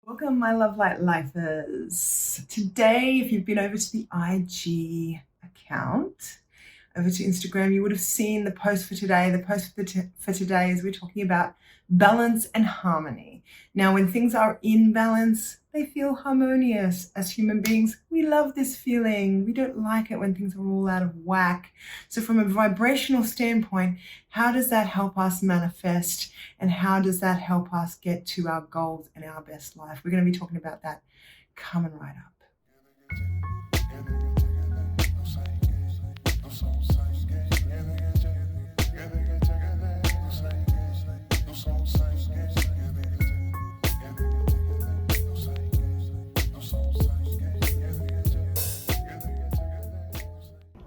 Welcome, my love light lifers. Today, if you've been over to the IG account, over to Instagram, you would have seen the post for today. The post for today is we're talking about balance and harmony. Now, when things are in balance, they feel harmonious. As human beings, we love this feeling. We don't like it when things are all out of whack. So from a vibrational standpoint, how does that help us manifest? And how does that help us get to our goals and our best life? We're going to be talking about that coming right up.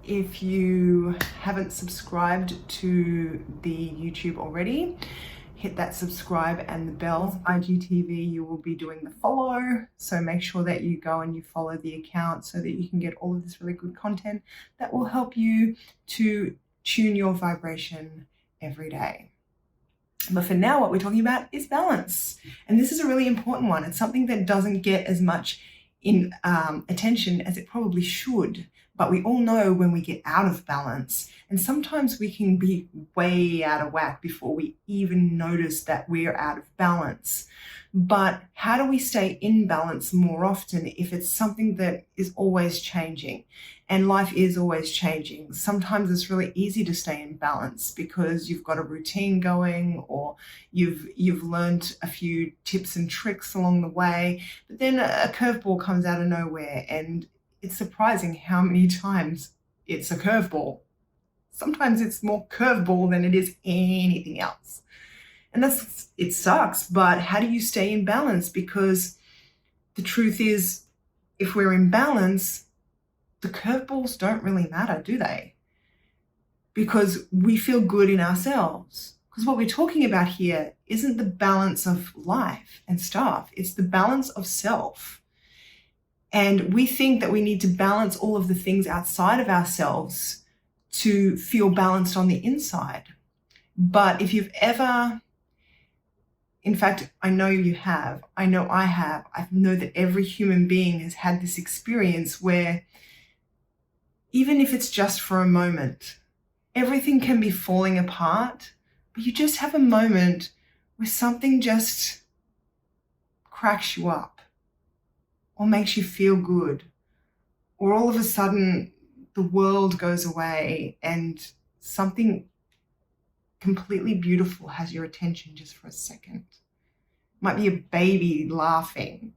If you haven't subscribed to the YouTube already, hit that subscribe and the bell. IGTV, you will be doing the follow. So make sure that you go and you follow the account so that you can get all of this really good content that will help you to tune your vibration every day. But for now, what we're talking about is balance. And this is a really important one. It's something that doesn't get as much attention as it probably should. But we all know when we get out of balance, and sometimes we can be way out of whack before we even notice that we're out of balance. But how do we stay in balance more often if it's something that is always changing? And life is always changing. Sometimes it's really easy to stay in balance because you've got a routine going, or you've learned a few tips and tricks along the way. But then a curveball comes out of nowhere, and it's surprising how many times it's a curveball. Sometimes it's more curveball than it is anything else. And it sucks, but how do you stay in balance? Because the truth is, if we're in balance, the curveballs don't really matter, do they? Because we feel good in ourselves. Because what we're talking about here isn't the balance of life and stuff. It's the balance of self. And we think that we need to balance all of the things outside of ourselves to feel balanced on the inside. But if you've ever, in fact, I know you have, I know I have, I know that every human being has had this experience where even if it's just for a moment, everything can be falling apart, but you just have a moment where something just cracks you up, or makes you feel good, or all of a sudden the world goes away and something completely beautiful has your attention just for a second. It might be a baby laughing,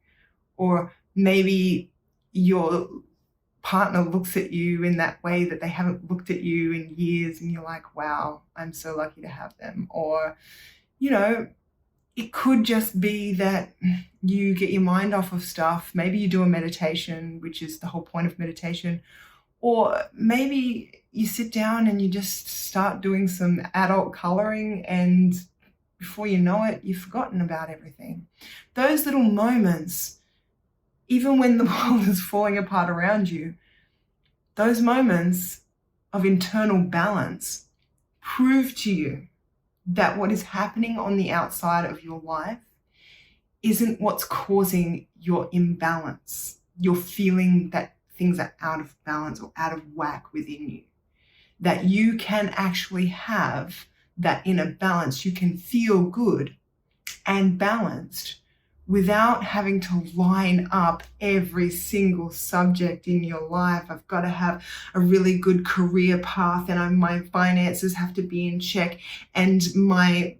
or maybe your partner looks at you in that way that they haven't looked at you in years, and you're like, wow, I'm so lucky to have them. Or, it could just be that you get your mind off of stuff. Maybe you do a meditation, which is the whole point of meditation. Or maybe you sit down and you just start doing some adult coloring, and before you know it, you've forgotten about everything. Those little moments, even when the world is falling apart around you, those moments of internal balance prove to you that what is happening on the outside of your life isn't what's causing your imbalance. You're feeling that things are out of balance or out of whack within you. That you can actually have that inner balance. You can feel good and balanced without having to line up every single subject in your life. I've got to have a really good career path, and my finances have to be in check, and my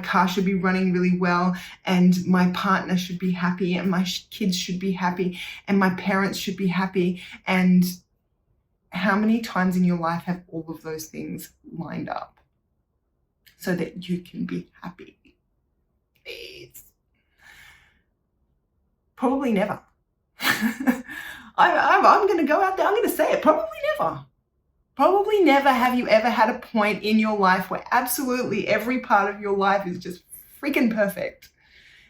car should be running really well, and my partner should be happy, and my kids should be happy, and my parents should be happy. And how many times in your life have all of those things lined up so that you can be happy? Please. Probably never. I'm going to go out there. I'm going to say it. Probably never. Probably never have you ever had a point in your life where absolutely every part of your life is just freaking perfect.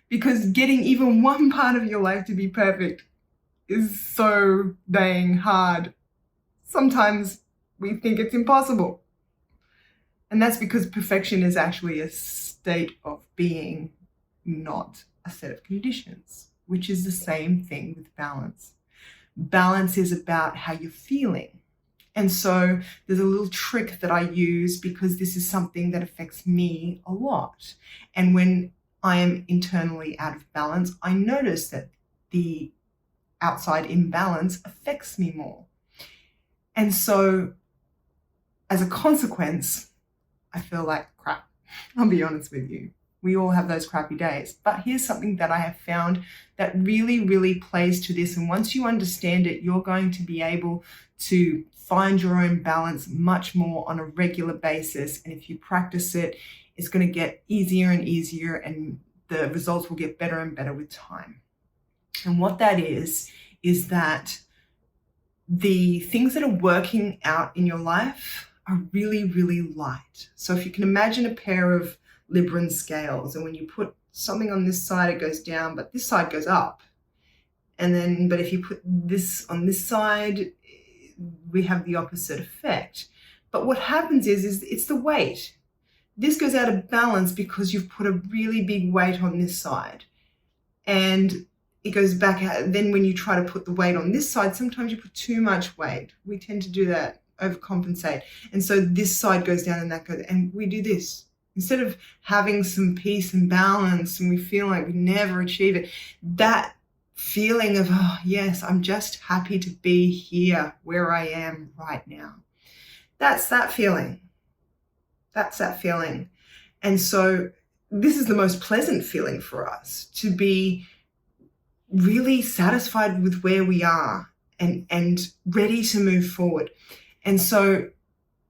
Because getting even one part of your life to be perfect is so dang hard. Sometimes we think it's impossible. And that's because perfection is actually a state of being, not a set of conditions, which is the same thing with balance. Balance is about how you're feeling. And so there's a little trick that I use because this is something that affects me a lot. And when I am internally out of balance, I notice that the outside imbalance affects me more. And so as a consequence, I feel like crap. I'll be honest with you. We all have those crappy days. But here's something that I have found that really, really plays to this. And once you understand it, you're going to be able to find your own balance much more on a regular basis. And if you practice it, it's going to get easier and easier, and the results will get better and better with time. And what that is that the things that are working out in your life are really, really light. So if you can imagine a pair of Liberian scales, and when you put something on this side, it goes down, but this side goes up. And then, but if you put this on this side, we have the opposite effect. But what happens is it's the weight. This goes out of balance because you've put a really big weight on this side. And it goes back out. Then when you try to put the weight on this side, sometimes you put too much weight. We tend to do that, overcompensate. And so this side goes down and that goes, and we do this. Instead of having some peace and balance and we feel like we never achieve it, that feeling of, oh yes, I'm just happy to be here where I am right now. That's that feeling. That's that feeling. And so this is the most pleasant feeling for us, to be really satisfied with where we are and ready to move forward. And so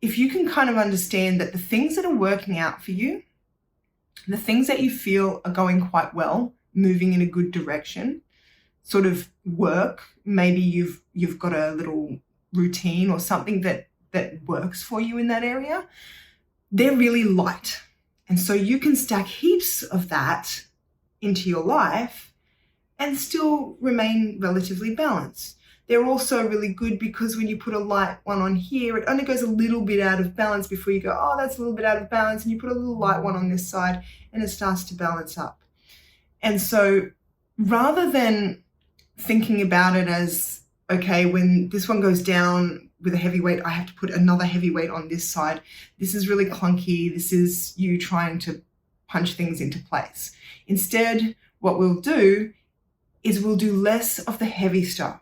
if you can kind of understand that the things that are working out for you, the things that you feel are going quite well, moving in a good direction, sort of work, maybe you've got a little routine or something that works for you in that area, they're really light. And so you can stack heaps of that into your life and still remain relatively balanced. They're also really good because when you put a light one on here, it only goes a little bit out of balance before you go, oh, that's a little bit out of balance. And you put a little light one on this side and it starts to balance up. And so rather than thinking about it as, okay, when this one goes down with a heavy weight, I have to put another heavy weight on this side. This is really clunky. This is you trying to punch things into place. Instead, what we'll do is we'll do less of the heavy stuff.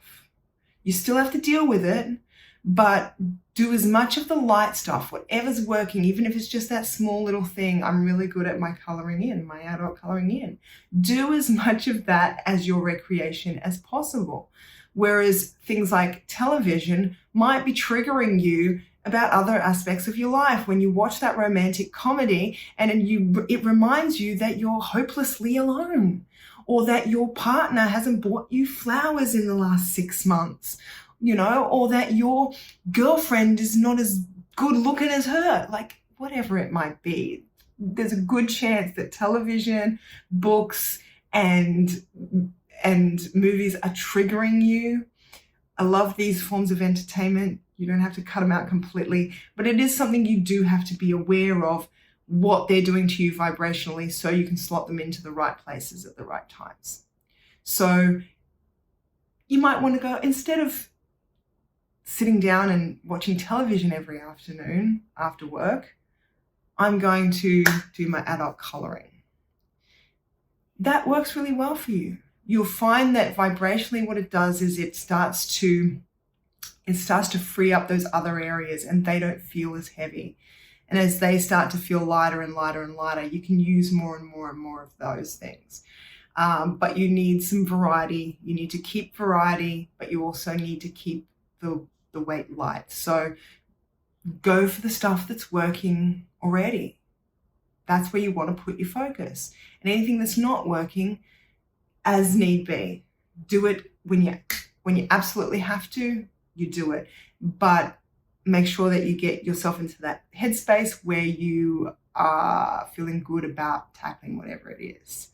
You still have to deal with it, but do as much of the light stuff, whatever's working, even if it's just that small little thing. I'm really good at my coloring in, my adult coloring in. Do as much of that as your recreation as possible. Whereas things like television might be triggering you about other aspects of your life. When you watch that romantic comedy and it reminds you that you're hopelessly alone, or that your partner hasn't bought you flowers in the last 6 months, or that your girlfriend is not as good looking as her, like whatever it might be. There's a good chance that television, books, and movies are triggering you. I love these forms of entertainment. You don't have to cut them out completely, but it is something you do have to be aware of, what they're doing to you vibrationally, so you can slot them into the right places at the right times. So you might want to go, instead of sitting down and watching television every afternoon after work, I'm going to do my adult coloring. That works really well for you. You'll find that vibrationally what it does is it starts to free up those other areas, and they don't feel as heavy. And as they start to feel lighter and lighter and lighter, you can use more and more and more of those things. But you need some variety. You need to keep variety, but you also need to keep the weight light. So go for the stuff that's working already. That's where you want to put your focus. And anything that's not working, as need be. Do it when you absolutely have to, you do it. But make sure that you get yourself into that headspace where you are feeling good about tackling whatever it is.